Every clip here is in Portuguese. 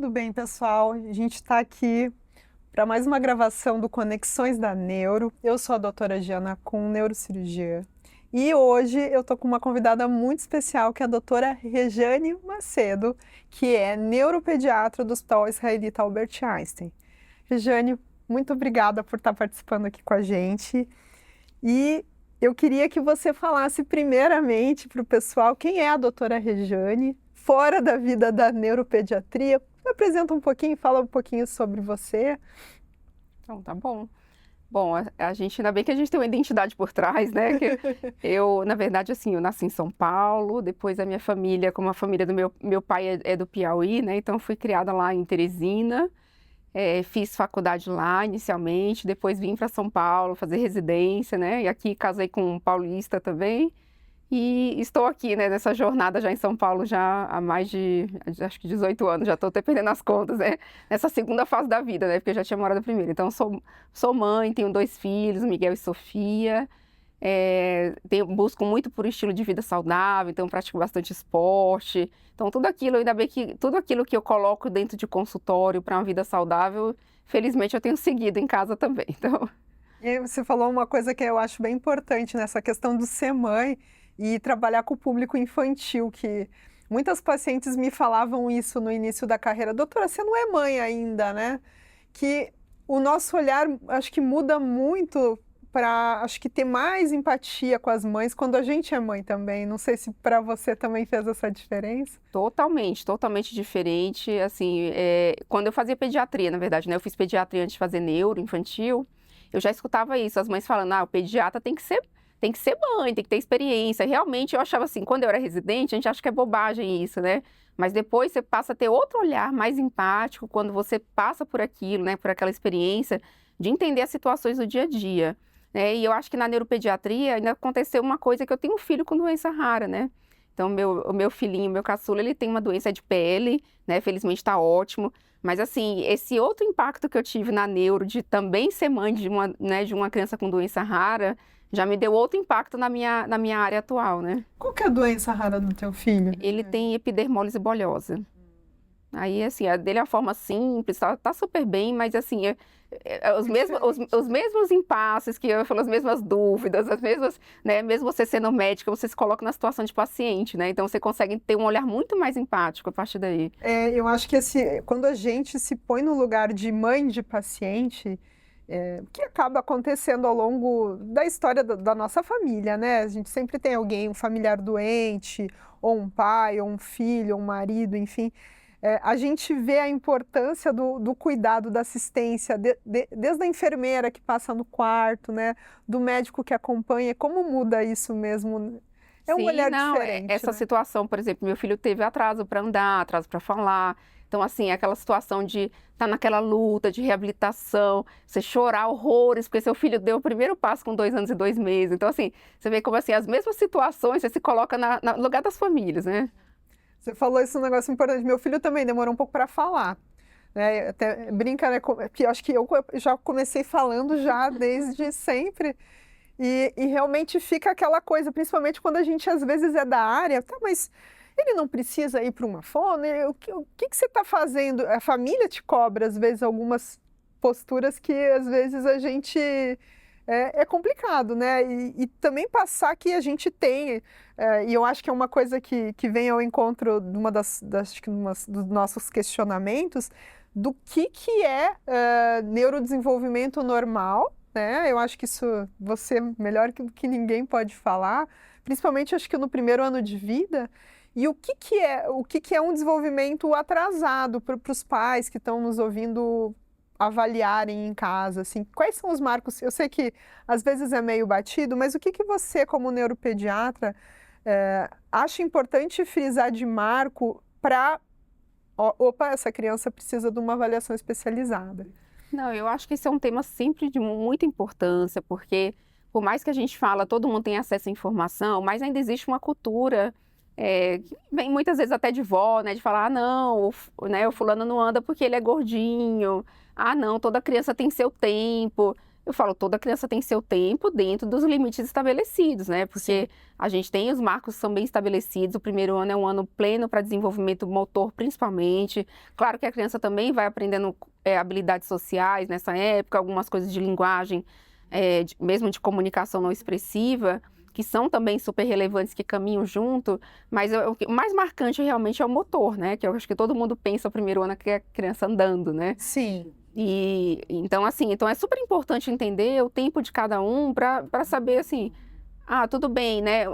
Tudo bem, pessoal? A gente está aqui para mais uma gravação do Conexões da Neuro. Eu sou a doutora Giana com neurocirurgia. E hoje eu estou com uma convidada muito especial, que é a doutora Rejane Macedo, que é neuropediatra do Hospital Israelita Albert Einstein. Rejane, muito obrigada por estar participando aqui com a gente. E eu queria que você falasse primeiramente para o pessoal quem é a doutora Rejane, fora da vida da neuropediatria. Apresenta um pouquinho, fala um pouquinho sobre você. Então, tá bom. Bom, a gente, ainda bem que a gente tem uma identidade por trás, né? Que eu, na verdade, assim, eu nasci em São Paulo, depois a minha família, como a família do meu pai é do Piauí, né? Então, fui criada lá em Teresina, fiz faculdade lá inicialmente, depois vim para São Paulo fazer residência, né? E aqui casei com um paulista também. E estou aqui, né, nessa jornada já em São Paulo já há mais de, acho que 18 anos, já estou até perdendo as contas, né, nessa segunda fase da vida, né, porque eu já tinha morado a primeira. Então, sou mãe, tenho 2 filhos, Miguel e Sofia, busco muito por estilo de vida saudável, então pratico bastante esporte. Então, tudo aquilo, ainda bem que tudo aquilo que eu coloco dentro de consultório para uma vida saudável, felizmente eu tenho seguido em casa também, então... E aí você falou uma coisa que eu acho bem importante nessa questão do ser mãe e trabalhar com o público infantil, que muitas pacientes me falavam isso no início da carreira. Doutora, você não é mãe ainda, né? Que o nosso olhar, acho que muda muito para, acho que ter mais empatia com as mães quando a gente é mãe também. Não sei se para você também fez essa diferença. Totalmente, totalmente diferente. Assim, quando eu fazia pediatria, na verdade, né? Eu fiz pediatria antes de fazer neuro infantil. Eu já escutava isso, as mães falando, o pediatra tem que ser mãe, tem que ter experiência. Realmente, eu achava assim, quando eu era residente, a gente acha que é bobagem isso, né? Mas depois você passa a ter outro olhar mais empático quando você passa por aquilo, né? Por aquela experiência de entender as situações do dia a dia, né? E eu acho que na neuropediatria ainda aconteceu uma coisa, que eu tenho um filho com doença rara, né? Então, o meu filhinho, meu caçula, ele tem uma doença de pele, né? Felizmente está ótimo. Mas, assim, esse outro impacto que eu tive na neuro, de também ser mãe de uma, né, de uma criança com doença rara, já me deu outro impacto na minha área atual, né? Qual que é a doença rara do teu filho? Ele tem epidermólise bolhosa. Aí, assim, a dele é uma forma simples, tá super bem, mas, assim, os mesmos impasses que eu falo, as mesmas dúvidas, as mesmas, né, mesmo você sendo médica, você se coloca na situação de paciente, né? Então, você consegue ter um olhar muito mais empático a partir daí. Eu acho que quando a gente se põe no lugar de mãe de paciente, que acaba acontecendo ao longo da história da nossa família, né? A gente sempre tem alguém, um familiar doente, ou um pai, ou um filho, ou um marido, enfim. A gente vê a importância do cuidado, da assistência, desde a enfermeira que passa no quarto, né? Do médico que acompanha, como muda isso mesmo? É um Sim, olhar não, diferente, essa né? situação, por exemplo, meu filho teve atraso para andar, atraso para falar. Então, assim, aquela situação de estar naquela luta de reabilitação, você chorar horrores, porque seu filho deu o primeiro passo com 2 anos e 2 meses. Então, assim, você vê como, assim, as mesmas situações, você se coloca no lugar das famílias, né? Você falou isso, um negócio importante. Meu filho também demorou um pouco para falar, né? Até brinca, né? Que eu acho que eu já comecei falando já desde sempre. E realmente fica aquela coisa, principalmente quando a gente às vezes é da área, tá, mas ele não precisa ir para uma fono? O que você está fazendo? A família te cobra, às vezes, algumas posturas que às vezes a gente é complicado, né? E também passar que a gente tem, e eu acho que é uma coisa que vem ao encontro de uma acho que dos nossos questionamentos, do que é neurodesenvolvimento normal, né? Eu acho que isso você melhor que ninguém pode falar, principalmente acho que no primeiro ano de vida. E o que é um desenvolvimento atrasado para os pais que estão nos ouvindo avaliarem em casa, assim, quais são os marcos? Eu sei que às vezes é meio batido, mas o que você, como neuropediatra, acha importante frisar de marco para, opa, essa criança precisa de uma avaliação especializada? Não, eu acho que esse é um tema sempre de muita importância, porque por mais que a gente fala, todo mundo tem acesso à informação, mas ainda existe uma cultura, que vem muitas vezes até de vó, né, de falar, não, né, o fulano não anda porque ele é gordinho, não, toda criança tem seu tempo. eu falo, toda criança tem seu tempo dentro dos limites estabelecidos, né? Porque a gente tem os marcos que são bem estabelecidos, o primeiro ano é um ano pleno para desenvolvimento motor, principalmente. Claro que a criança também vai aprendendo habilidades sociais nessa época, algumas coisas de linguagem, mesmo de comunicação não expressiva, que são também super relevantes, que caminham junto, mas o mais marcante realmente é o motor, né? Que eu acho que todo mundo pensa o primeiro ano que é a criança andando, né? Sim. E então, assim, então é super importante entender o tempo de cada um para saber, assim, tudo bem, né?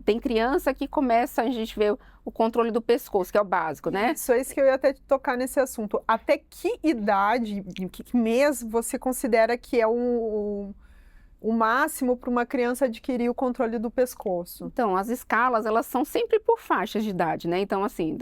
Tem criança que começa, a gente vê o controle do pescoço, que é o básico, né? Isso que eu ia até tocar nesse assunto. Até que idade, em que mês você considera que é o máximo para uma criança adquirir o controle do pescoço? Então, as escalas, elas são sempre por faixas de idade, né? Então, assim,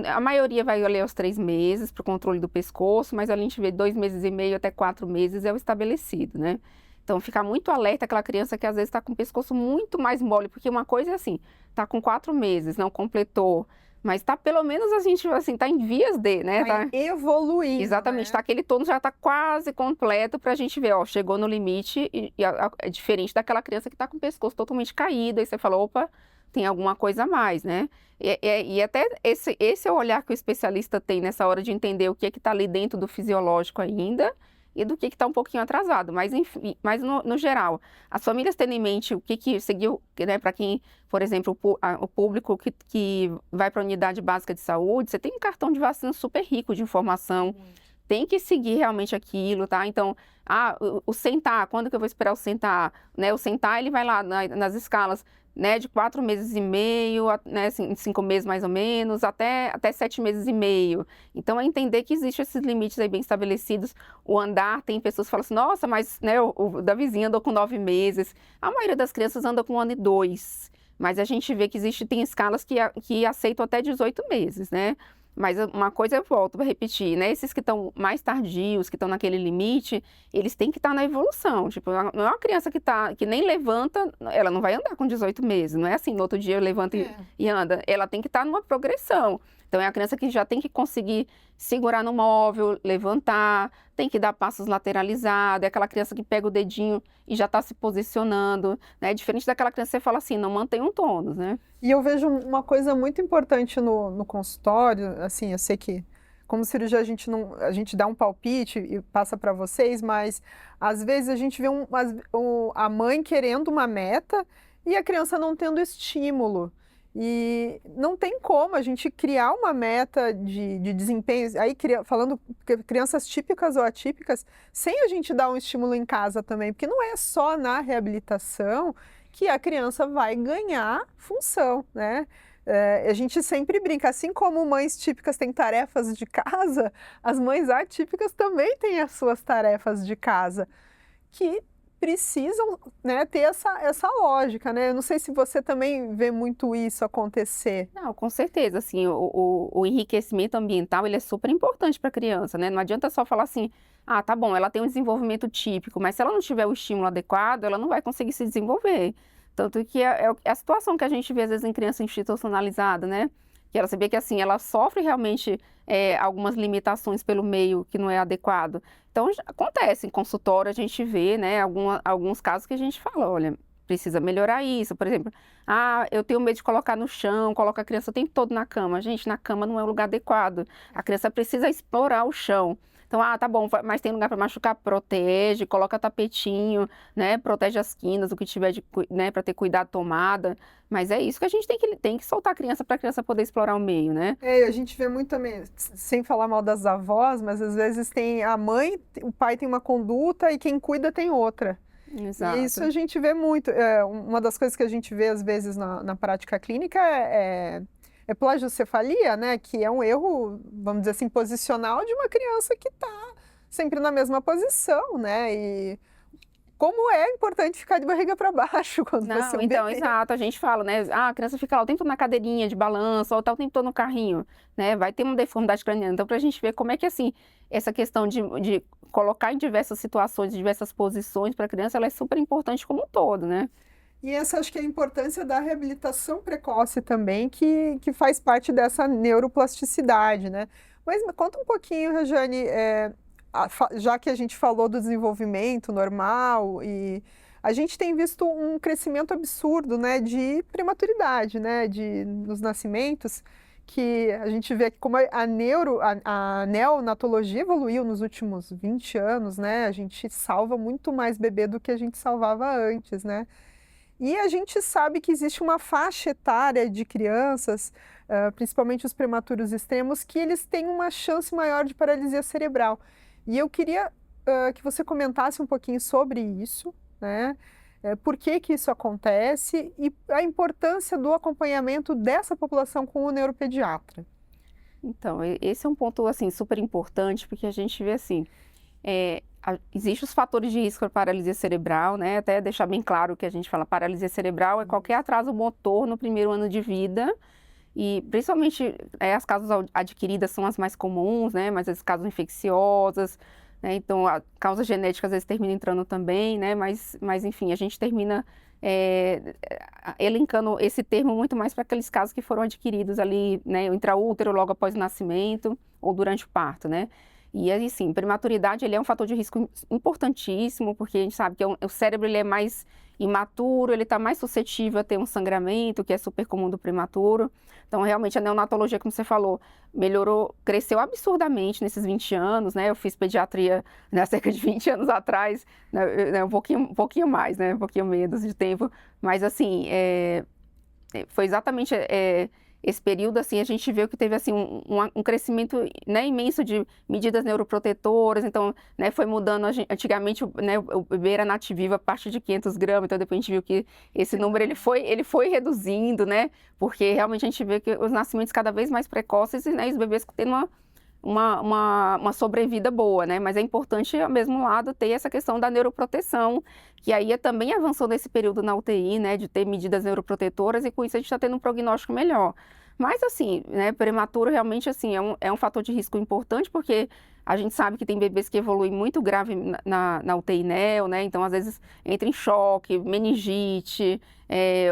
a maioria vai ali aos 3 meses para o controle do pescoço, mas a gente vê 2 meses e meio até 4 meses é o estabelecido, né? Então, ficar muito alerta aquela criança que às vezes está com o pescoço muito mais mole, porque uma coisa é assim, tá com 4 meses, não completou, mas tá pelo menos a gente, assim, tá em vias de, né? Tá evoluindo, exatamente, né? tá aquele tono já tá quase completo para a gente ver, ó, chegou no limite e é diferente daquela criança que tá com o pescoço totalmente caído, aí você fala, opa, tem alguma coisa a mais, né? E até esse é o olhar que o especialista tem nessa hora de entender o que é que está ali dentro do fisiológico ainda e do que está um pouquinho atrasado. Mas, enfim, mas no geral, as famílias tendo em mente o que seguiu, né, para quem, por exemplo, o público que vai para a unidade básica de saúde, você tem um cartão de vacina super rico de informação, tem que seguir realmente aquilo, tá? Então, o sentar, quando que eu vou esperar o sentar? Né? O sentar, ele vai lá nas escalas, né, de 4 meses e meio, né, 5 meses mais ou menos, até 7 meses e meio. Então, é entender que existem esses limites aí bem estabelecidos. O andar, tem pessoas que falam assim, nossa, mas né, o da vizinha andou com 9 meses. A maioria das crianças anda com 1 ano e 2. Mas a gente vê que tem escalas que aceitam até 18 meses, né? Mas uma coisa eu volto para repetir, né? Esses que estão mais tardios, que estão naquele limite, eles têm que estar na evolução. Tipo, não é uma criança que nem levanta, ela não vai andar com 18 meses. Não é assim, no outro dia levanta e anda. Ela tem que estar numa progressão. Então, é a criança que já tem que conseguir segurar no móvel, levantar, tem que dar passos lateralizados, é aquela criança que pega o dedinho e já está se posicionando, né? Diferente daquela criança que você fala assim, não mantém um tônus, né? E eu vejo uma coisa muito importante no consultório, assim, eu sei que como cirurgia a gente dá um palpite e passa para vocês, mas às vezes a gente vê a mãe querendo uma meta e a criança não tendo estímulo. E não tem como a gente criar uma meta de desempenho, aí falando crianças típicas ou atípicas, sem a gente dar um estímulo em casa também, porque não é só na reabilitação que a criança vai ganhar função, né? A gente sempre brinca, assim como mães típicas têm tarefas de casa, as mães atípicas também têm as suas tarefas de casa, que precisam, né, ter essa lógica, né? Eu não sei se você também vê muito isso acontecer. Não, com certeza, assim, o enriquecimento ambiental, ele é super importante para a criança, né? Não adianta só falar assim, tá bom, ela tem um desenvolvimento típico, mas se ela não tiver o estímulo adequado, ela não vai conseguir se desenvolver. Tanto que é a situação que a gente vê, às vezes, em criança institucionalizada, né? Que ela sabia que, assim, ela sofre realmente algumas limitações pelo meio que não é adequado. Então, acontece, em consultório a gente vê, né, alguns casos que a gente fala, olha, precisa melhorar isso. Por exemplo, eu tenho medo de colocar no chão, coloca a criança o tempo todo na cama. Gente, na cama não é um lugar adequado. A criança precisa explorar o chão. Então, tá bom, mas tem lugar para machucar, protege, coloca tapetinho, né, protege as quinas, o que tiver né, para ter cuidado, tomada. Mas é isso que a gente tem que soltar a criança para a criança poder explorar o meio, né? A gente vê muito também, sem falar mal das avós, mas às vezes tem a mãe, o pai tem uma conduta e quem cuida tem outra. Exato. E isso a gente vê muito. Uma das coisas que a gente vê às vezes na prática clínica é plagiocefalia, né? Que é um erro, vamos dizer assim, posicional de uma criança que está sempre na mesma posição, né? E como é importante ficar de barriga para baixo quando você é um então, bebê. exato, a gente fala, né? A criança fica lá o tempo todo na cadeirinha de balanço, ou tá o tempo todo no carrinho, né? Vai ter uma deformidade craniana. Então, para a gente ver como é que, assim, essa questão de colocar em diversas situações, em diversas posições para a criança, ela é super importante como um todo, né? E essa acho que é a importância da reabilitação precoce também, que faz parte dessa neuroplasticidade, né? Mas me conta um pouquinho, Rejane, já que a gente falou do desenvolvimento normal, e a gente tem visto um crescimento absurdo, né, de prematuridade, né, dos nascimentos, que a gente vê que como a neonatologia evoluiu nos últimos 20 anos, né, a gente salva muito mais bebê do que a gente salvava antes, né. E a gente sabe que existe uma faixa etária de crianças, principalmente os prematuros extremos, que eles têm uma chance maior de paralisia cerebral. E eu queria, que você comentasse um pouquinho sobre isso, né? Por que que isso acontece e a importância do acompanhamento dessa população com o neuropediatra. Então, esse é um ponto, assim, super importante, porque a gente vê, assim, existem os fatores de risco para paralisia cerebral, né? Até deixar bem claro que a gente fala paralisia cerebral é qualquer atraso motor no primeiro ano de vida, e principalmente as causas adquiridas são as mais comuns, né? Mas as causas infecciosas, né? Então, a causa genética às vezes termina entrando também, né? Mas enfim, a gente termina elencando esse termo muito mais para aqueles casos que foram adquiridos ali, né? Intraútero, logo após o nascimento ou durante o parto, né? E aí, sim, prematuridade ele é um fator de risco importantíssimo, porque a gente sabe que o cérebro ele é mais imaturo, ele está mais suscetível a ter um sangramento, que é super comum do prematuro. Então, realmente, a neonatologia, como você falou, melhorou, cresceu absurdamente nesses 20 anos, né? Eu fiz pediatria, né, há cerca de 20 anos atrás, né, um pouquinho mais, né? Um pouquinho menos de tempo. Mas, assim, foi exatamente esse período, assim, a gente viu que teve, assim, um crescimento, né, imenso de medidas neuroprotetoras, então, né, foi mudando, antigamente, né, o bebê era nativo a partir de 500 gramas, então depois a gente viu que esse número, ele foi reduzindo, né, porque realmente a gente vê que os nascimentos cada vez mais precoces, né, e os bebês tendo uma sobrevida boa, né? Mas é importante, ao mesmo lado, ter essa questão da neuroproteção, que aí também avançou nesse período na UTI, né? De ter medidas neuroprotetoras e com isso a gente está tendo um prognóstico melhor. Mas, assim, né? Prematuro realmente, assim, é um fator de risco importante, porque a gente sabe que tem bebês que evoluem muito grave na UTI neo, né? Então, às vezes, entra em choque, meningite,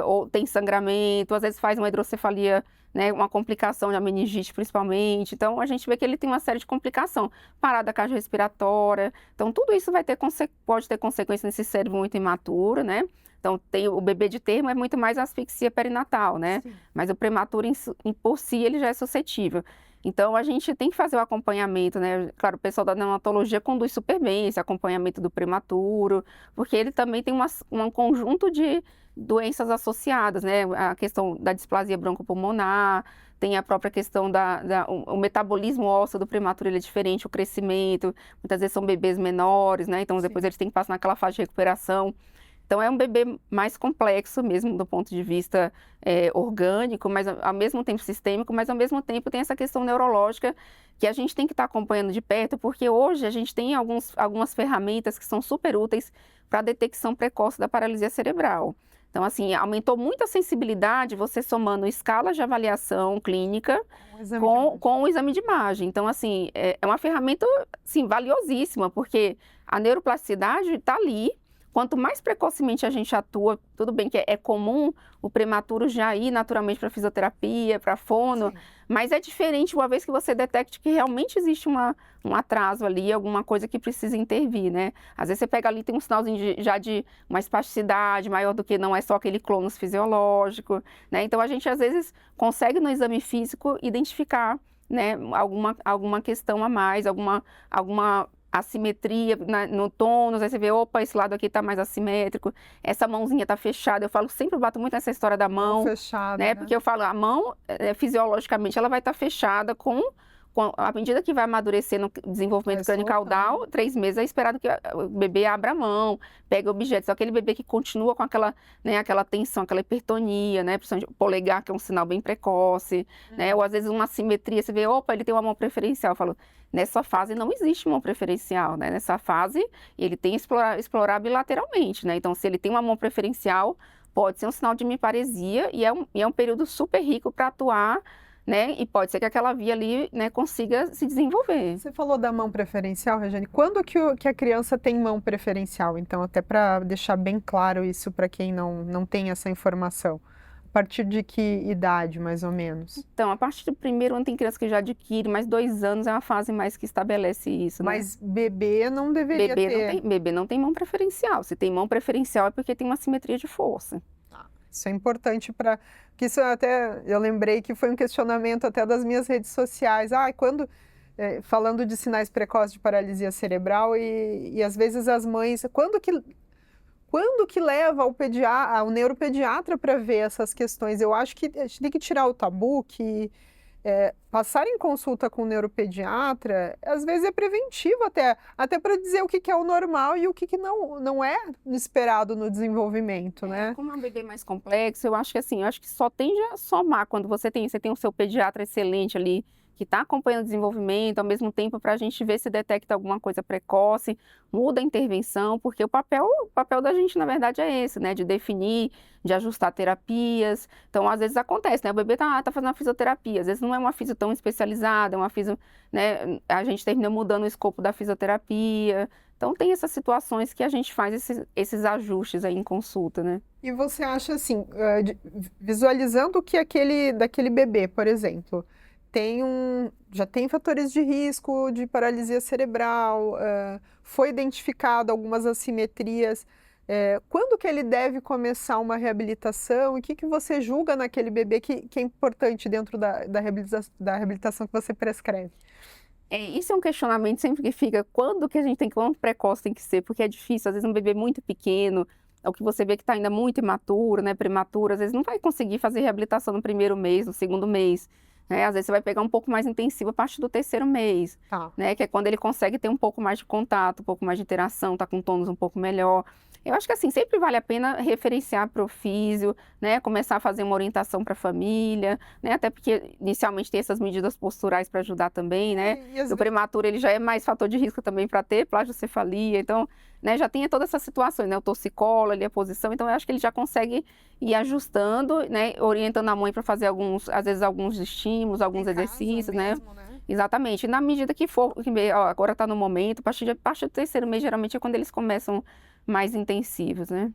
ou tem sangramento, às vezes faz uma hidrocefalia, né, uma complicação da meningite principalmente. Então, a gente vê que ele tem uma série de complicação, parada cardiorrespiratória. Então, tudo isso pode ter consequências nesse cérebro muito imaturo, né? Então, o bebê de termo é muito mais asfixia perinatal, né? Sim. Mas o prematuro, por si, ele já é suscetível. Então, a gente tem que fazer o acompanhamento, né? Claro, o pessoal da neonatologia conduz super bem esse acompanhamento do prematuro, porque ele também tem um conjunto de doenças associadas, né? A questão da displasia broncopulmonar, tem a própria questão o metabolismo ósseo do prematuro, ele é diferente, o crescimento, muitas vezes são bebês menores, né? Então, depois eles têm que passar naquela fase de recuperação. Então, é um bebê mais complexo mesmo do ponto de vista orgânico, mas ao mesmo tempo sistêmico, mas ao mesmo tempo tem essa questão neurológica que a gente tem que estar acompanhando de perto, porque hoje a gente tem algumas ferramentas que são super úteis para a detecção precoce da paralisia cerebral. Então, assim, aumentou muito a sensibilidade você somando escalas de avaliação clínica com o exame de imagem. Então, assim, é uma ferramenta, assim, valiosíssima, porque a neuroplasticidade está ali. Quanto mais precocemente a gente atua, tudo bem que é comum o prematuro já ir naturalmente para fisioterapia, para fono, sim, mas é diferente uma vez que você detecte que realmente existe um atraso ali, alguma coisa que precisa intervir, né? Às vezes você pega ali, tem um sinalzinho já de uma espasticidade maior do que não é só aquele clonus fisiológico, né? Então a gente às vezes consegue no exame físico identificar, né, alguma questão a mais, alguma assimetria no tônus, aí você vê, opa, esse lado aqui tá mais assimétrico, essa mãozinha tá fechada. Eu sempre bato muito nessa história da mão, fechada, né? Porque eu falo, a mão, fisiologicamente, ela vai estar fechada à medida que vai amadurecer no desenvolvimento crânio-caudal, 3 meses é esperado que o bebê abra a mão, pegue objetos. Aquele bebê que continua com aquela tensão, aquela hipertonia, né? Principalmente o polegar, que é um sinal bem precoce, né? Ou às vezes uma assimetria, você vê, opa, ele tem uma mão preferencial. Eu falo, nessa fase não existe mão preferencial, né? Nessa fase ele tem que explorar bilateralmente, né? Então, se ele tem uma mão preferencial, pode ser um sinal de hemiparesia e é um período super rico para atuar, né? E pode ser que aquela via ali, né, consiga se desenvolver. Você falou da mão preferencial, Regiane. Quando que a criança tem mão preferencial? Então, até para deixar bem claro isso para quem não tem essa informação. A partir de que idade, mais ou menos? Então, a partir do primeiro ano tem criança que já adquire, mas 2 anos é uma fase mais que estabelece isso, né? Mas bebê não deveria ter. Bebê não tem mão preferencial. Se tem mão preferencial é porque tem uma simetria de força. Isso é importante para que isso até eu lembrei que foi um questionamento até das minhas redes sociais. Quando falando de sinais precoces de paralisia cerebral e às vezes as mães, quando que leva ao neuropediatra para ver essas questões? Eu acho que a gente tem que tirar o tabu que passar em consulta com o neuropediatra, às vezes é preventivo até para dizer o que é o normal e o que não é esperado no desenvolvimento, né? Como é um bebê mais complexo, eu acho que assim, só tende a somar quando você tem o seu pediatra excelente ali, que está acompanhando o desenvolvimento, ao mesmo tempo para a gente ver se detecta alguma coisa precoce, muda a intervenção, porque o papel da gente, na verdade, é esse, né? De definir, de ajustar terapias. Então, às vezes acontece, né? O bebê tá fazendo uma fisioterapia, às vezes não é uma fisio tão especializada, é uma fisio, né? A gente termina mudando o escopo da fisioterapia. Então, tem essas situações que a gente faz esses ajustes aí em consulta, né? E você acha assim, visualizando que daquele bebê, por exemplo, já tem fatores de risco de paralisia cerebral, foi identificado algumas assimetrias. Quando que ele deve começar uma reabilitação? E o que você julga naquele bebê que é importante dentro da reabilitação que você prescreve? Isso é um questionamento sempre que fica, quão precoce tem que ser, porque é difícil, às vezes um bebê muito pequeno, é o que você vê que está ainda muito imaturo, né, prematuro, às vezes não vai conseguir fazer reabilitação no primeiro mês, no segundo mês, né, às vezes você vai pegar um pouco mais intensivo a partir do terceiro mês, né, que é quando ele consegue ter um pouco mais de contato, um pouco mais de interação, tá com um tônus um pouco melhor. Eu acho que assim, sempre vale a pena referenciar para o físio, né, começar a fazer uma orientação para a família, né, até porque inicialmente tem essas medidas posturais para ajudar também, né, o prematuro ele já é mais fator de risco também para ter plagiocefalia, então, né, já tem todas essas situações, né, o torcicolo ali, a posição, então eu acho que ele já consegue ir ajustando, né, orientando a mãe para fazer às vezes alguns estímulos, alguns exercícios, né? Exatamente, e na medida que for, agora está no momento, a partir do terceiro mês geralmente é quando eles começam mais intensivos, né?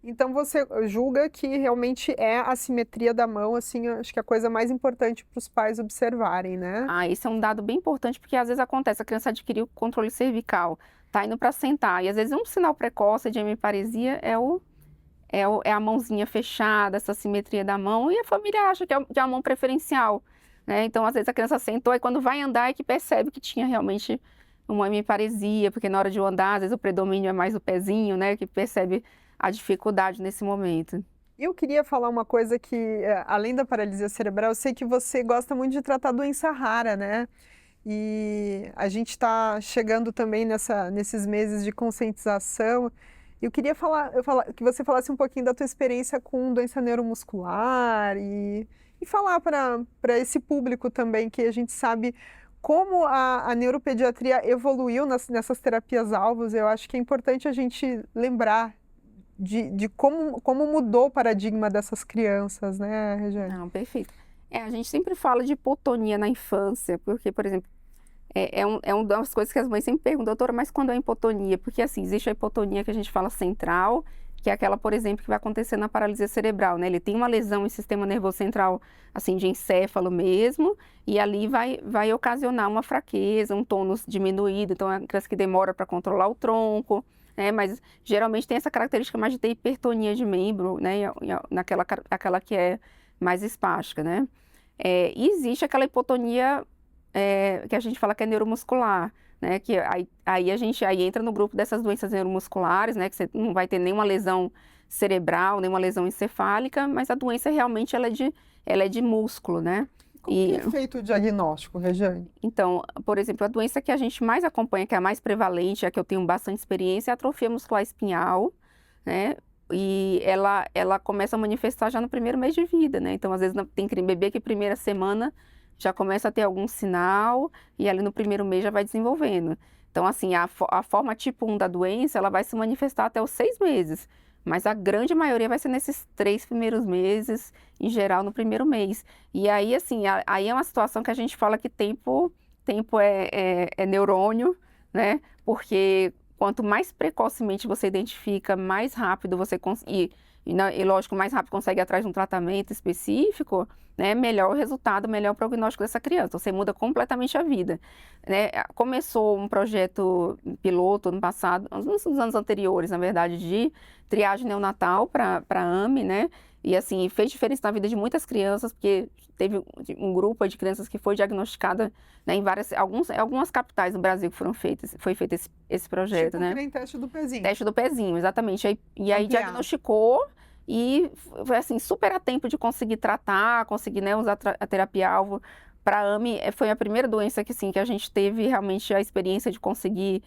Então você julga que realmente é a simetria da mão, assim, acho que é a coisa mais importante para os pais observarem, né? Isso é um dado bem importante, porque às vezes acontece, a criança adquiriu controle cervical, tá indo para sentar, e às vezes um sinal precoce de hemiparesia é a mãozinha fechada, essa simetria da mão, e a família acha que é a mão preferencial, né? Então, às vezes a criança sentou e quando vai andar é que percebe que tinha realmente uma hemiparesia, porque na hora de andar, às vezes o predomínio é mais o pezinho, né? Que percebe a dificuldade nesse momento. Eu queria falar uma coisa que, além da paralisia cerebral, eu sei que você gosta muito de tratar doença rara, né? E a gente está chegando também nesses meses de conscientização. Eu queria que você falasse um pouquinho da tua experiência com doença neuromuscular e falar para esse público também que a gente sabe como a neuropediatria evoluiu nessas terapias-alvos. Eu acho que é importante a gente lembrar de como mudou o paradigma dessas crianças, né, Regiane? Não, perfeito. A gente sempre fala de hipotonia na infância, porque, por exemplo, é uma das coisas que as mães sempre perguntam, doutora, mas quando é hipotonia? Porque, assim, existe a hipotonia que a gente fala central, que é aquela, por exemplo, que vai acontecer na paralisia cerebral, né? Ele tem uma lesão em sistema nervoso central, assim, de encéfalo mesmo, e ali vai ocasionar uma fraqueza, um tônus diminuído, então é uma criança que demora para controlar o tronco, né? Mas geralmente tem essa característica mais de ter hipertonia de membro, né? Aquela que é mais espástica, né? E existe aquela hipotonia que a gente fala que é neuromuscular, né? Que aí a gente entra no grupo dessas doenças neuromusculares, né? Que você não vai ter nenhuma lesão cerebral, nenhuma lesão encefálica, mas a doença realmente ela é de músculo, né? Como que é feito o diagnóstico, Regiane? Então, por exemplo, a doença que a gente mais acompanha, que é a mais prevalente, a que eu tenho bastante experiência, é a atrofia muscular espinhal, né? E ela começa a manifestar já no primeiro mês de vida, né? Então, às vezes, tem bebê que primeira semana já começa a ter algum sinal e ali no primeiro mês já vai desenvolvendo. Então, assim, a forma tipo 1 da doença, ela vai se manifestar até os 6 meses, mas a grande maioria vai ser nesses 3 primeiros meses, em geral no primeiro mês. E aí, assim, aí é uma situação que a gente fala que tempo é neurônio, né? Porque quanto mais precocemente você identifica, mais rápido você consegue. e lógico, mais rápido consegue ir atrás de um tratamento específico, né, melhor o resultado, melhor o prognóstico dessa criança. Então, você muda completamente a vida, né? Começou um projeto piloto no passado, nos anos anteriores, na verdade, de triagem neonatal para AME, né? E assim, fez diferença na vida de muitas crianças, porque teve um grupo de crianças que foi diagnosticada, né, em algumas capitais do Brasil que foi feito esse projeto, Tipo, né? que nem teste do pezinho. Teste do pezinho, exatamente. E aí Ampliado. diagnosticou e foi assim, super a tempo de conseguir tratar, conseguir, né, usar a terapia-alvo. Para a AME, foi a primeira doença que, sim, que a gente teve realmente a experiência de conseguir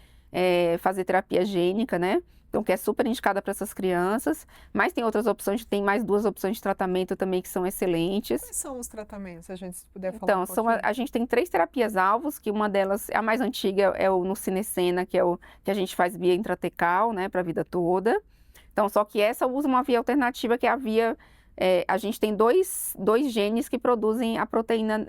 fazer terapia gênica, né? Então, que é super indicada para essas crianças, mas tem outras opções, tem mais 2 opções de tratamento também que são excelentes. Quais são os tratamentos, a gente se puder falar Então, um pouquinho? a gente tem 3 terapias-alvos, que uma delas, a mais antiga, é o Nusinersen, que é o que a gente faz via intratecal, né, para a vida toda. Então, só que essa usa uma via alternativa, que é a via... a gente tem dois genes que produzem a proteína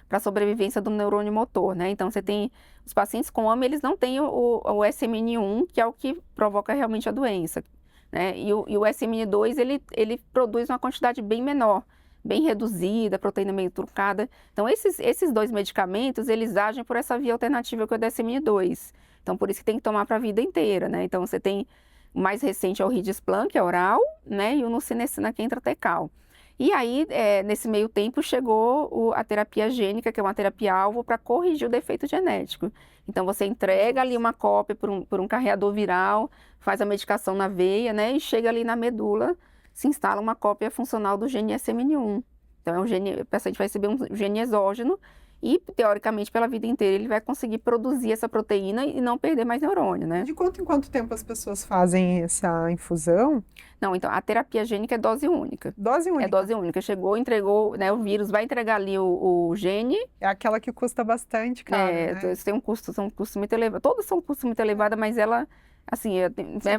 para a sobrevivência do neurônio motor, né? Então, você tem... Os pacientes com AME, eles não têm o SMN1, que é o que provoca realmente a doença, né? E o SMN2, ele produz uma quantidade bem menor, bem reduzida, proteína meio truncada. Então, esses 2 medicamentos, eles agem por essa via alternativa que é o SMN2. Então, por isso que tem que tomar para a vida inteira, né? Então, você tem... O mais recente é o Ridisplan, que é oral, né? E o Nusinersen, que é intratecal. E aí, nesse meio tempo, chegou a terapia gênica, que é uma terapia-alvo para corrigir o defeito genético. Então, você entrega ali uma cópia por um carreador viral, faz a medicação na veia, né? E chega ali na medula, se instala uma cópia funcional do gene SMN1. Então, o paciente vai receber um gene exógeno e, teoricamente, pela vida inteira, ele vai conseguir produzir essa proteína e não perder mais neurônio, né? De quanto em quanto tempo as pessoas fazem essa infusão? Não, então, a terapia gênica é dose única. Dose única? É dose única. Chegou, entregou, né, o vírus vai entregar ali o gene. É aquela que custa bastante caro, né? Tem um custo muito elevado. Todas são um custo muito elevado, mas ela, assim,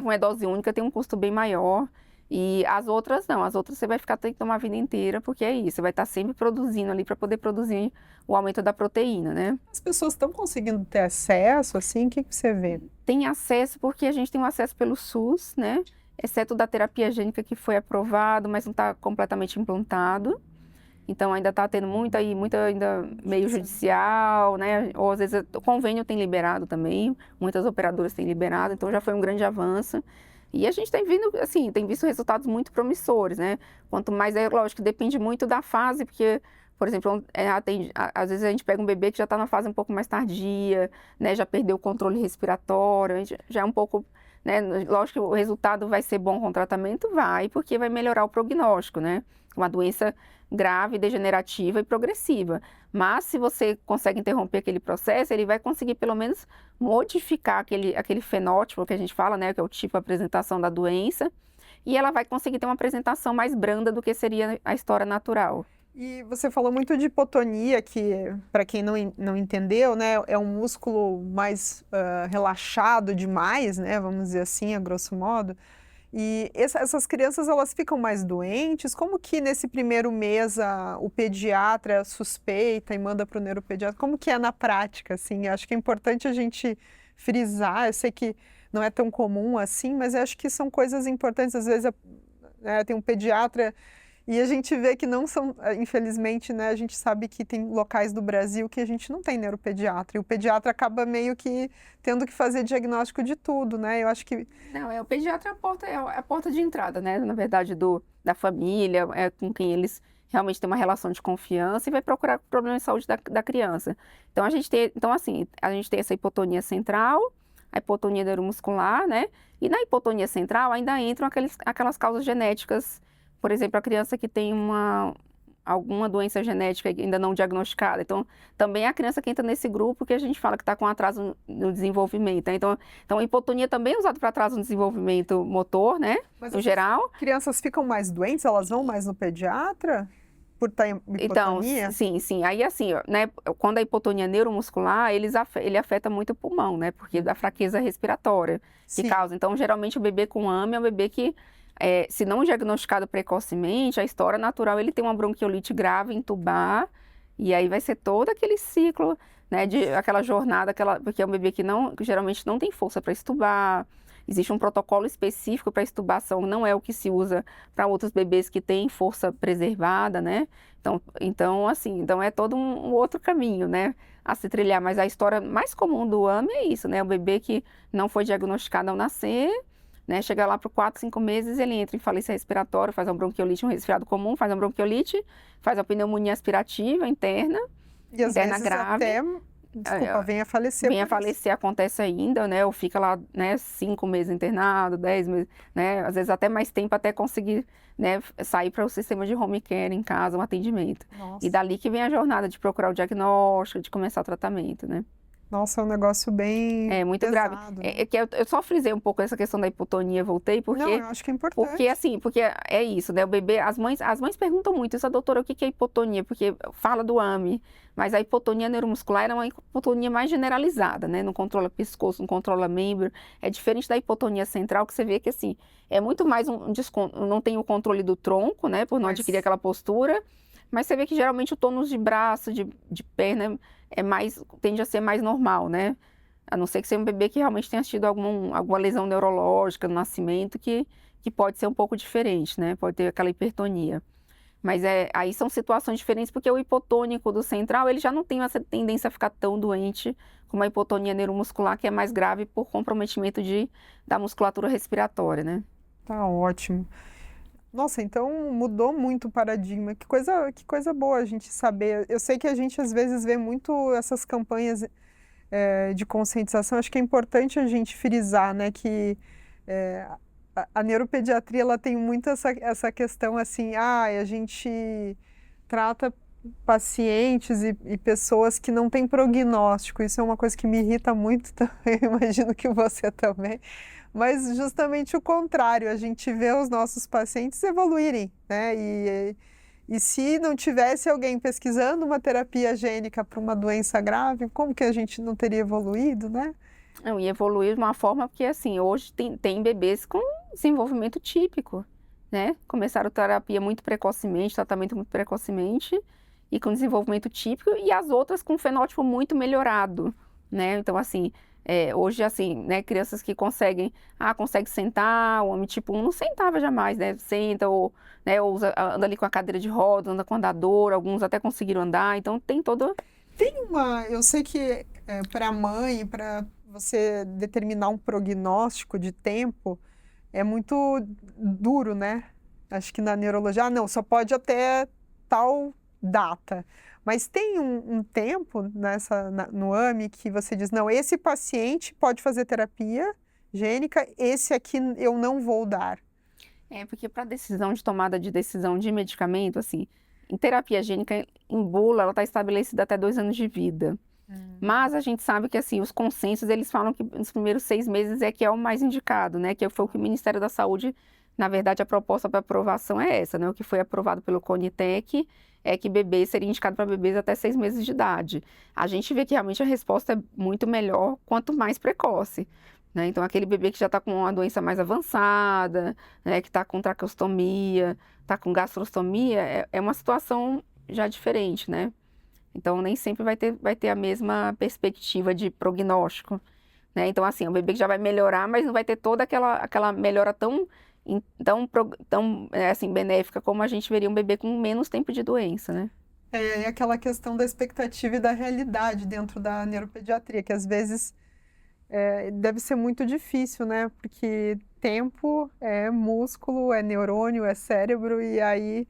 uma dose única, tem um custo bem maior. E as outras não, as outras você vai ter que tomar a vida inteira, porque é isso, você vai estar sempre produzindo ali para poder produzir o aumento da proteína, né? As pessoas estão conseguindo ter acesso, assim, o que você vê? Tem acesso porque a gente tem um acesso pelo SUS, né? Exceto da terapia gênica que foi aprovado, mas não está completamente implantado. Então ainda está tendo muita ainda meio judicial, né? Ou às vezes o convênio tem liberado também, muitas operadoras têm liberado, então já foi um grande avanço. E a gente tem visto resultados muito promissores, né? Quanto mais, lógico, depende muito da fase, porque, por exemplo, às vezes a gente pega um bebê que já está na fase um pouco mais tardia, né? Já perdeu o controle respiratório, já é um pouco, né? Lógico que o resultado vai ser bom com o tratamento, vai, porque vai melhorar o prognóstico, né? Uma doença grave, degenerativa e progressiva. Mas se você consegue interromper aquele processo, ele vai conseguir pelo menos modificar aquele fenótipo que a gente fala, né, que é o tipo de apresentação da doença, e ela vai conseguir ter uma apresentação mais branda do que seria a história natural. E você falou muito de hipotonia, que, para quem não entendeu, né, é um músculo mais relaxado demais, né, vamos dizer assim, a grosso modo. E essas crianças, elas ficam mais doentes? Como que nesse primeiro mês o pediatra suspeita e manda para o neuropediatra? Como que é na prática, assim? Acho que é importante a gente frisar. Eu sei que não é tão comum assim, mas eu acho que são coisas importantes. Às vezes tem um pediatra e a gente vê que não são, infelizmente, né? A gente sabe que tem locais do Brasil que a gente não tem neuropediatra. E o pediatra acaba meio que tendo que fazer diagnóstico de tudo, né? Eu acho que... Não, o pediatra é a porta de entrada, né? Na verdade, da família, é com quem eles realmente têm uma relação de confiança e vai procurar problema de saúde da criança. Então, a gente tem essa hipotonia central, a hipotonia neuromuscular, né? E na hipotonia central ainda entram aquelas causas genéticas. Por exemplo, a criança que tem alguma doença genética ainda não diagnosticada. Então, também é a criança que entra nesse grupo que a gente fala que está com atraso no desenvolvimento, né? Então, a hipotonia também é usada para atraso no desenvolvimento motor, né? Mas no geral. Crianças ficam mais doentes? Elas vão mais no pediatra? Por estar em hipotonia? Então, sim. Aí, assim, né, quando a hipotonia neuromuscular, ele afeta muito o pulmão, né? Porque da fraqueza respiratória que causa. Então, geralmente, o bebê com AME é um bebê que, se não diagnosticado precocemente, a história natural, ele tem uma bronquiolite grave, entubar, e aí vai ser todo aquele ciclo, né, aquela jornada, porque é um bebê que geralmente não tem força para estubar, existe um protocolo específico para extubação, não é o que se usa para outros bebês que têm força preservada, né? Então é todo um outro caminho, né, a se trilhar. Mas a história mais comum do AME é isso, né? O bebê que não foi diagnosticado ao nascer, né? Chega lá para 4, 5 meses, ele entra em falência respiratória, faz uma bronquiolite, um resfriado comum, faz uma bronquiolite, faz uma pneumonia aspirativa interna, E às interna vezes grave. até, desculpa, vem a falecer. Vem a falecer, acontece ainda, né? Ou fica lá, né, 5 meses internado, 10 meses, né? Às vezes até mais tempo até conseguir, né, sair para o sistema de home care em casa, um atendimento. Nossa. E dali que vem a jornada de procurar o diagnóstico, de começar o tratamento, né? Nossa, é um negócio bem É muito pesado, grave. né? É que eu só frisei um pouco essa questão da hipotonia, voltei, Não, porque eu acho que é importante. porque é isso, né? O bebê, as mães perguntam muito isso, doutora, o que é hipotonia? Porque fala do AME, mas a hipotonia neuromuscular é uma hipotonia mais generalizada, né? Não controla pescoço, não controla membro. É diferente da hipotonia central, que você vê que, assim, é muito mais não tem o controle do tronco, né? Por não adquirir aquela postura, mas você vê que geralmente o tônus de braço, de perna, tende a ser mais normal, né? A não ser que seja um bebê que realmente tenha tido alguma lesão neurológica no nascimento, que pode ser um pouco diferente, né? Pode ter aquela hipertonia. Mas aí são situações diferentes, porque o hipotônico do central, ele já não tem essa tendência a ficar tão doente como a hipotonia neuromuscular, que é mais grave por comprometimento da musculatura respiratória, né? Tá ótimo. Nossa, então mudou muito o paradigma. Que coisa boa a gente saber. Eu sei que a gente às vezes vê muito essas campanhas de conscientização. Acho que é importante a gente frisar, né, que a neuropediatria ela tem muito essa questão assim, a gente trata pacientes e pessoas que não têm prognóstico. Isso é uma coisa que me irrita muito também, imagino que você também. Mas justamente o contrário, a gente vê os nossos pacientes evoluírem, né? E se não tivesse alguém pesquisando uma terapia gênica para uma doença grave, como que a gente não teria evoluído, né? Não, e evoluir de uma forma porque, assim, hoje tem bebês com desenvolvimento típico, né? Começaram terapia muito precocemente, tratamento muito precocemente e com desenvolvimento típico, e as outras com fenótipo muito melhorado, né? Então, assim, hoje, assim, né, crianças que conseguem sentar, o homem tipo 1 não sentava jamais, né? Senta ou, né, anda ali com a cadeira de rodas, anda com andador, alguns até conseguiram andar, então tem todo... Eu sei que para a mãe, para você determinar um prognóstico de tempo, é muito duro, né? Acho que na neurologia, não, só pode até tal data. Mas tem um tempo no AME que você diz, não, esse paciente pode fazer terapia gênica, esse aqui eu não vou dar. Porque para decisão de tomada de decisão de medicamento, assim, em terapia gênica, em bula, ela está estabelecida até 2 anos de vida. Mas a gente sabe que, assim, os consensos, eles falam que nos primeiros 6 meses que é o mais indicado, né? Que foi o que o Ministério da Saúde, na verdade, a proposta para aprovação é essa, né? O que foi aprovado pelo CONITEC é que bebê seria indicado para bebês até 6 meses de idade. A gente vê que realmente a resposta é muito melhor quanto mais precoce, né? Então, aquele bebê que já está com uma doença mais avançada, né? Que está com traqueostomia, está com gastrostomia, é uma situação já diferente, né? Então, nem sempre vai ter a mesma perspectiva de prognóstico, né? Então, assim, é um bebê que já vai melhorar, mas não vai ter toda aquela melhora tão assim, benéfica como a gente veria um bebê com menos tempo de doença, né? É aquela questão da expectativa e da realidade dentro da neuropediatria, que às vezes deve ser muito difícil, né? Porque tempo é músculo, é neurônio, é cérebro, e aí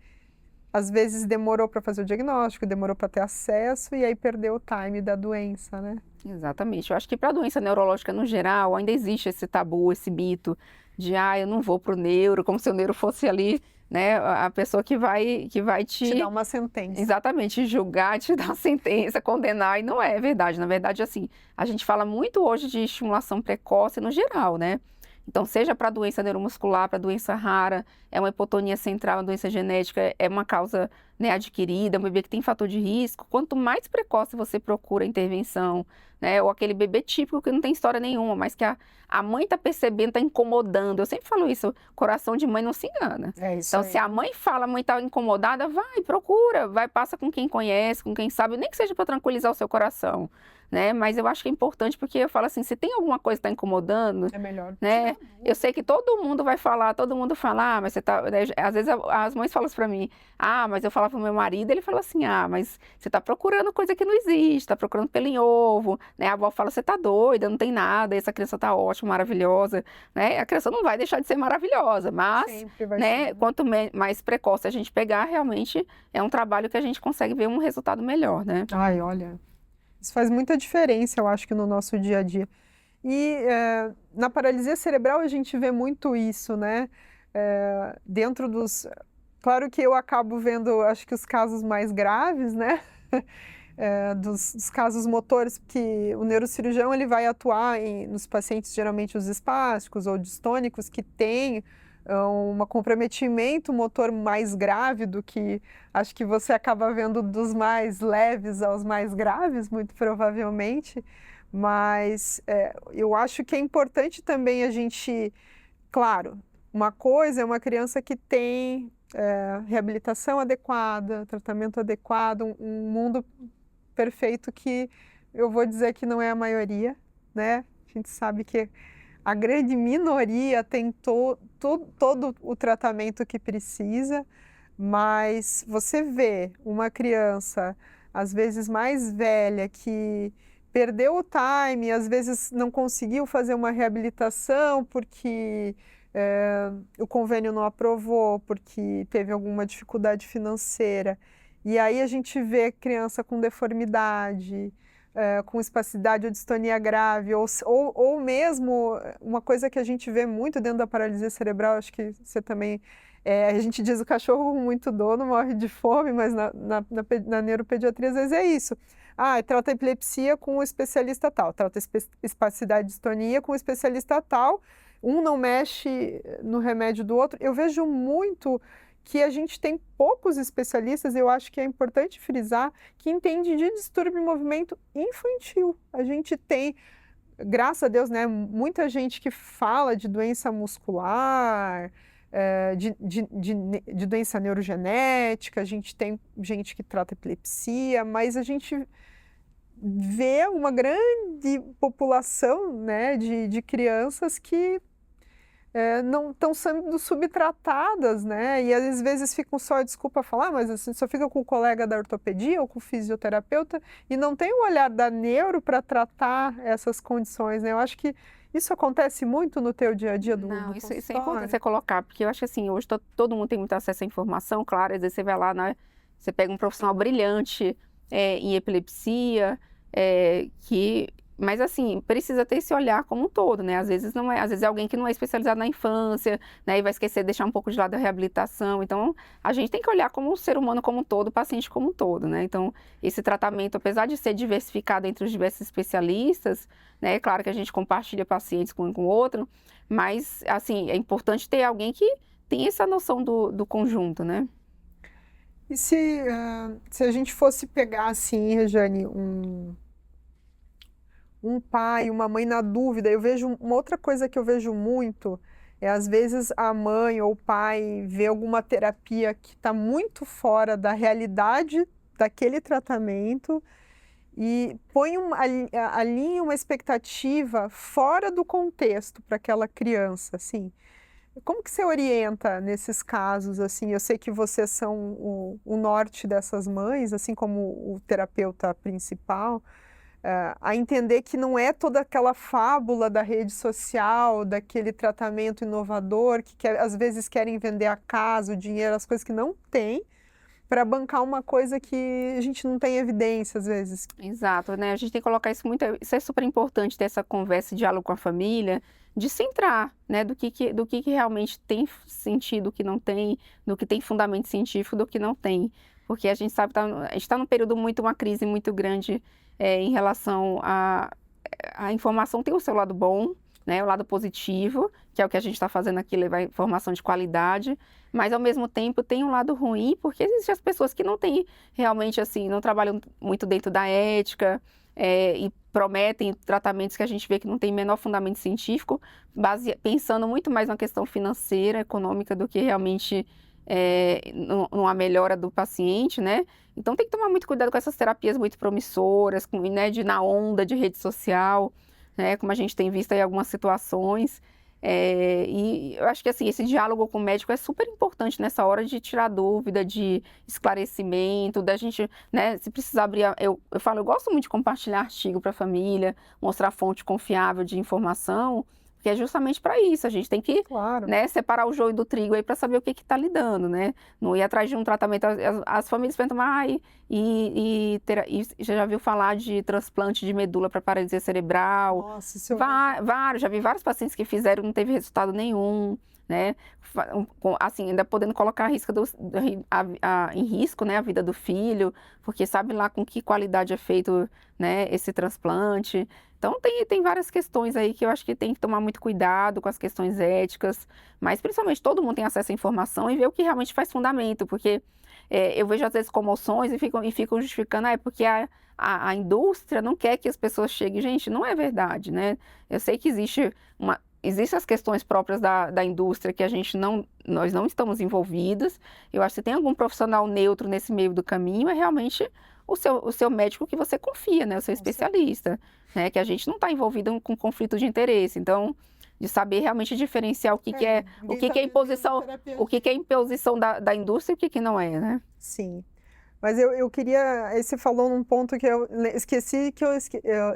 às vezes demorou para fazer o diagnóstico, demorou para ter acesso e aí perdeu o time da doença, né? Exatamente. Eu acho que para a doença neurológica no geral, ainda existe esse tabu, esse mito de, eu não vou pro neuro, como se o neuro fosse ali, né, a pessoa que vai te dar uma sentença. Exatamente, julgar, te dar uma sentença, condenar, e não é verdade. Na verdade, assim, a gente fala muito hoje de estimulação precoce no geral, né? Então, seja para doença neuromuscular, para doença rara, é uma hipotonia central, uma doença genética, é uma causa, né, adquirida, um bebê que tem fator de risco, quanto mais precoce você procura a intervenção, né, ou aquele bebê típico que não tem história nenhuma, mas que a mãe está percebendo, está incomodando. Eu sempre falo isso, coração de mãe não se engana. É isso Então, aí. se a mãe fala, a mãe está incomodada, vai, procura, vai, passa com quem conhece, com quem sabe, nem que seja para tranquilizar o seu coração, né? Mas eu acho que é importante porque eu falo assim, se tem alguma coisa que está incomodando, É melhor. né? Eu sei que todo mundo vai falar, todo mundo fala, mas você tá, né? Às vezes as mães falam isso para mim, mas eu falava pro meu marido, ele falou assim, mas você tá procurando coisa que não existe, tá procurando pelo em ovo, né? A avó fala, você tá doida, não tem nada, essa criança tá ótima, maravilhosa, né? A criança não vai deixar de ser maravilhosa, mas, Sempre vai né, ser. quanto mais precoce a gente pegar, realmente é um trabalho que a gente consegue ver um resultado melhor, né? Ai, olha, isso faz muita diferença, eu acho que no nosso dia a dia. E na paralisia cerebral a gente vê muito isso, né? Dentro dos... Claro que eu acabo vendo, acho que os casos mais graves, né? Dos casos motores, porque o neurocirurgião ele vai atuar nos pacientes, geralmente os espásticos ou distônicos, que têm um comprometimento motor mais grave do que acho que você acaba vendo dos mais leves aos mais graves, muito provavelmente. Mas eu acho que é importante também a gente, claro, uma coisa é uma criança que tem reabilitação adequada, tratamento adequado, um mundo perfeito que eu vou dizer que não é a maioria, né? A gente sabe que a grande minoria tem todo o tratamento que precisa, mas você vê uma criança, às vezes mais velha, que perdeu o time, às vezes não conseguiu fazer uma reabilitação porque o convênio não aprovou, porque teve alguma dificuldade financeira. E aí a gente vê criança com deformidade, com espasticidade ou distonia grave, ou mesmo uma coisa que a gente vê muito dentro da paralisia cerebral, acho que você também... a gente diz o cachorro com muito dono morre de fome, mas na neuropediatria às vezes é isso. Trata epilepsia com o especialista tal, trata espasticidade e distonia com o especialista tal, um não mexe no remédio do outro. Eu vejo muito que a gente tem poucos especialistas, eu acho que é importante frisar, que entende de distúrbio de movimento infantil. A gente tem, graças a Deus, né, muita gente que fala de doença muscular, de doença neurogenética, a gente tem gente que trata epilepsia, mas a gente vê uma grande população, né, de crianças que não estão sendo subtratadas, né? E às vezes ficam só, desculpa falar, mas assim, só fica com o colega da ortopedia ou com o fisioterapeuta e não tem o olhar da neuro para tratar essas condições, né? Eu acho que isso acontece muito no teu dia a dia do Não, isso é consultório. importante você colocar, porque eu acho que assim, hoje todo mundo tem muito acesso à informação, claro, às vezes você vai lá, né, você pega um profissional brilhante em epilepsia, mas assim, precisa ter esse olhar como um todo, né? Às vezes não é, às vezes é alguém que não é especializado na infância, né? E vai esquecer de deixar um pouco de lado a reabilitação. Então, a gente tem que olhar como o ser humano como um todo, o paciente como um todo, né? Então, esse tratamento, apesar de ser diversificado entre os diversos especialistas, né? É claro que a gente compartilha pacientes com um com o outro, mas, assim, é importante ter alguém que tem essa noção do conjunto, né? E se a gente fosse pegar, assim, Rejane, um pai, uma mãe na dúvida, eu vejo uma outra coisa que eu vejo muito às vezes a mãe ou o pai vê alguma terapia que está muito fora da realidade daquele tratamento e põe alinha uma expectativa fora do contexto para aquela criança, assim. Como que você orienta nesses casos, assim? Eu sei que vocês são o norte dessas mães, assim como o terapeuta principal, a entender que não é toda aquela fábula da rede social, daquele tratamento inovador, que às vezes querem vender a casa, o dinheiro, as coisas que não tem, para bancar uma coisa que a gente não tem evidência, às vezes. Exato, né? A gente tem que colocar isso muito, isso é super importante, ter essa conversa, diálogo com a família, de centrar, né, do que realmente tem sentido, o que não tem, do que tem fundamento científico, do que não tem. Porque a gente sabe que a gente está num período uma crise muito grande em relação a informação tem o seu lado bom, né, o lado positivo, que é o que a gente está fazendo aqui, levar informação de qualidade, mas ao mesmo tempo tem um lado ruim, porque existem as pessoas que não têm realmente, assim, não trabalham muito dentro da ética, e prometem tratamentos que a gente vê que não tem menor fundamento científico, pensando muito mais na questão financeira, econômica, do que realmente numa melhora do paciente, né? Então tem que tomar muito cuidado com essas terapias muito promissoras, né, na onda de rede social, né, como a gente tem visto em algumas situações. E eu acho que assim, esse diálogo com o médico é super importante nessa hora de tirar dúvida, de esclarecimento, da gente, né, se precisar abrir, eu falo, eu gosto muito de compartilhar artigo para a família, mostrar fonte confiável de informação, que é justamente para isso, a gente tem que, Claro. né, separar o joio do trigo aí para saber o que está lidando, né? Não ir atrás de um tratamento, as famílias perguntam, e já viu falar de transplante de medula para paralisia cerebral? Nossa, isso Vários, já vi vários pacientes que fizeram e não teve resultado nenhum, né? Assim, ainda podendo colocar em risco, né, a vida do filho, porque sabe lá com que qualidade é feito, né, esse transplante. Então, tem várias questões aí que eu acho que tem que tomar muito cuidado com as questões éticas, mas principalmente todo mundo tem acesso à informação e ver o que realmente faz fundamento, porque eu vejo às vezes comoções e ficam justificando, é porque a indústria não quer que as pessoas cheguem. Gente, não é verdade, né? Eu sei que existem as questões próprias da indústria que nós não estamos envolvidos. Eu acho que se tem algum profissional neutro nesse meio do caminho, é realmente o seu médico que você confia, né? O seu especialista, né? Que a gente não está envolvido com conflito de interesse. Então, de saber realmente diferenciar o que é imposição, o que é imposição da indústria e o que não é, né? Sim. Mas eu queria, você falou num ponto que eu esqueci,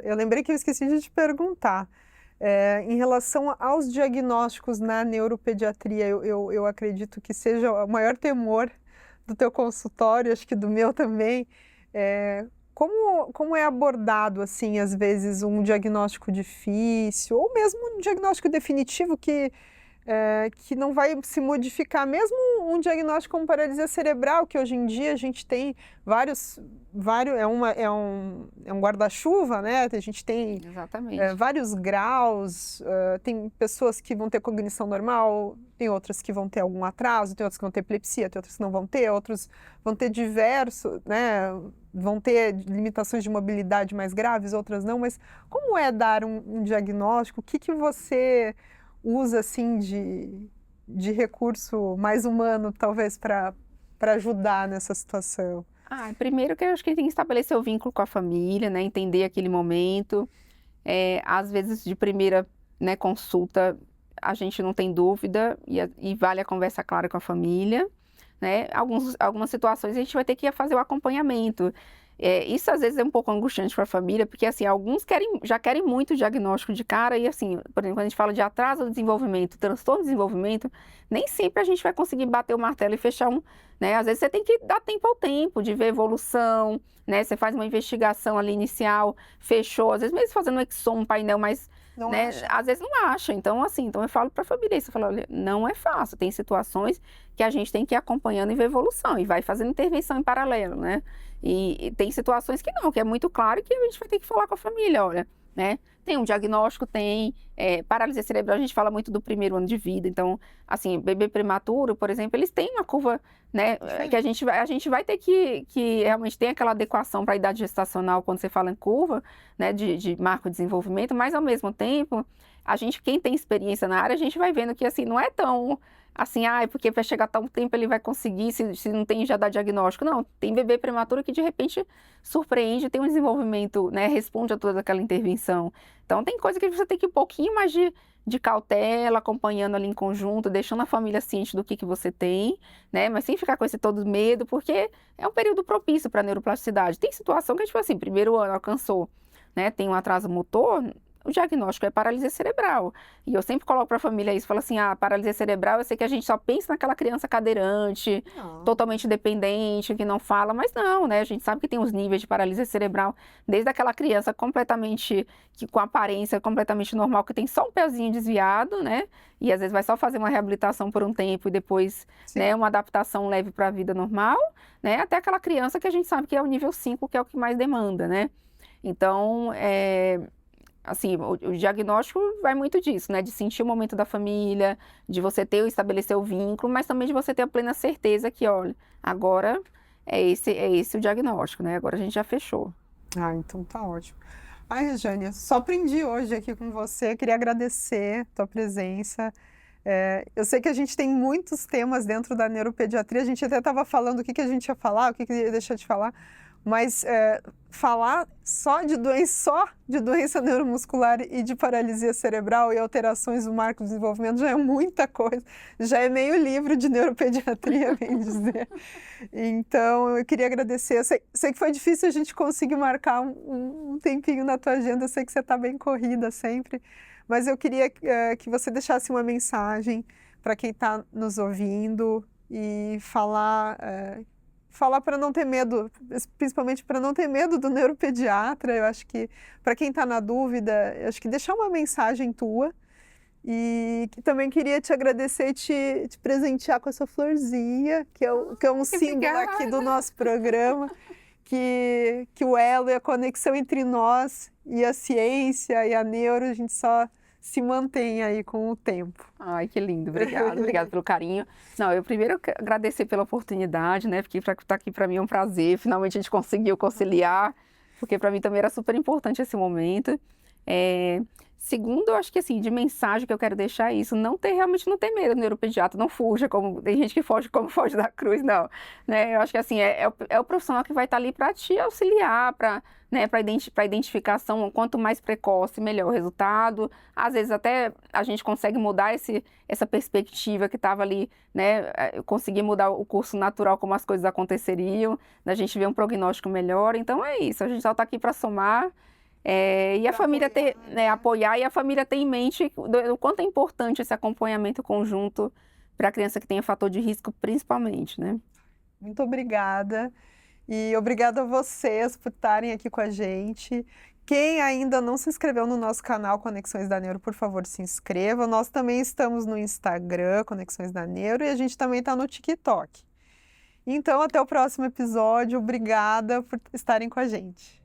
eu lembrei que eu esqueci de te perguntar. Em relação aos diagnósticos na neuropediatria, eu acredito que seja o maior temor do teu consultório, acho que do meu também. Como é abordado, assim, às vezes, um diagnóstico difícil, ou mesmo um diagnóstico definitivo que não vai se modificar, mesmo um diagnóstico como paralisia cerebral, que hoje em dia a gente tem vários é um guarda-chuva, né? A gente tem Exatamente. Vários graus, tem pessoas que vão ter cognição normal, tem outras que vão ter algum atraso, tem outras que vão ter epilepsia, tem outras que não vão ter, outros vão ter diversos, né? Vão ter limitações de mobilidade mais graves, outras não, mas como é dar um diagnóstico? O que você usa assim de recurso mais humano, talvez, para ajudar nessa situação? Primeiro que eu acho que tem que estabelecer o vínculo com a família, né? Entender aquele momento. Às vezes, de primeira, né, consulta, a gente não tem dúvida e vale a conversa clara com a família, né? Algumas situações a gente vai ter que fazer o acompanhamento. Isso às vezes é um pouco angustiante para a família, porque assim, alguns já querem muito o diagnóstico de cara e assim, por exemplo, quando a gente fala de atraso do desenvolvimento, transtorno do desenvolvimento, nem sempre a gente vai conseguir bater o martelo e fechar né? Às vezes você tem que dar tempo ao tempo, de ver evolução, né? Você faz uma investigação ali inicial, fechou, às vezes mesmo fazendo um exom, um painel mais, Não né? acha? Às vezes não acha. Então, assim, então eu falo para a família isso, eu falo, olha, não é fácil, tem situações que a gente tem que ir acompanhando e ver evolução, e vai fazendo intervenção em paralelo, né? E tem situações que não, que é muito claro que a gente vai ter que falar com a família, olha, né? Tem um diagnóstico, paralisia cerebral, a gente fala muito do primeiro ano de vida, então, assim, bebê prematuro, por exemplo, eles têm uma curva, né, que a gente vai ter que realmente tem aquela adequação para a idade gestacional quando você fala em curva, né, de marco de desenvolvimento, mas ao mesmo tempo, quem tem experiência na área, a gente vai vendo que, assim, não é tão assim, porque vai chegar tal tempo ele vai conseguir, se não tem já dar diagnóstico. Não, tem bebê prematuro que de repente surpreende, tem um desenvolvimento, né, responde a toda aquela intervenção. Então tem coisa que você tem que ir um pouquinho mais de cautela, acompanhando ali em conjunto, deixando a família ciente do que você tem, né, mas sem ficar com esse todo medo, porque é um período propício para neuroplasticidade. Tem situação que, tipo assim, primeiro ano alcançou, né, tem um atraso motor, o diagnóstico é paralisia cerebral. E eu sempre coloco para a família isso, falo assim, paralisia cerebral, eu sei que a gente só pensa naquela criança cadeirante, totalmente dependente, que não fala, mas não, né? A gente sabe que tem os níveis de paralisia cerebral, desde aquela criança com aparência completamente normal, que tem só um pezinho desviado, né? E às vezes vai só fazer uma reabilitação por um tempo e depois, né, uma adaptação leve para a vida normal, né? Até aquela criança que a gente sabe que é o nível 5, que é o que mais demanda, né? Então, assim, o diagnóstico vai muito disso, né? De sentir o momento da família, de você estabelecer o vínculo, mas também de você ter a plena certeza que, olha, agora é esse o diagnóstico, né? Agora a gente já fechou. Ah, então tá ótimo. Ai, Rejane, só aprendi hoje aqui com você. Queria agradecer a tua presença. Eu sei que a gente tem muitos temas dentro da neuropediatria. A gente até estava falando o que a gente ia falar, o que ia deixar de falar. Mas falar só de doença neuromuscular e de paralisia cerebral e alterações do marco do desenvolvimento já é muita coisa. Já é meio livro de neuropediatria, bem dizer. Então, eu queria agradecer. Eu sei que foi difícil a gente conseguir marcar um tempinho na tua agenda. Eu sei que você está bem corrida sempre. Mas eu queria que você deixasse uma mensagem para quem está nos ouvindo e falar para não ter medo, principalmente para não ter medo do neuropediatra. Eu acho que, para quem está na dúvida, eu acho que deixar uma mensagem tua. E que também queria te agradecer e te presentear com essa florzinha, que é um símbolo aqui do nosso programa, que o elo e a conexão entre nós e a ciência e a neuro, a gente só se mantém aí com o tempo. Ai, que lindo, obrigada pelo carinho. Não, eu primeiro quero agradecer pela oportunidade, né? Porque estar aqui para mim é um prazer, finalmente a gente conseguiu conciliar, porque para mim também era super importante esse momento. Segundo, eu acho que assim, de mensagem que eu quero deixar é isso, realmente não ter medo do neuropediatra, não fuja, como tem gente que foge como foge da cruz, não. Né? Eu acho que assim, é o profissional que vai estar ali para te auxiliar, para identificação, quanto mais precoce, melhor o resultado. Às vezes até a gente consegue mudar essa perspectiva que estava ali, né? Conseguir mudar o curso natural, como as coisas aconteceriam, da gente ver um prognóstico melhor. Então é isso, a gente só está aqui para somar. E a família apoiar e a família ter em mente o quanto é importante esse acompanhamento conjunto para a criança que tenha fator de risco, principalmente, né? Muito obrigada. E obrigada a vocês por estarem aqui com a gente. Quem ainda não se inscreveu no nosso canal Conexões da Neuro, por favor, se inscreva. Nós também estamos no Instagram, Conexões da Neuro, e a gente também está no TikTok. Então, até o próximo episódio. Obrigada por estarem com a gente.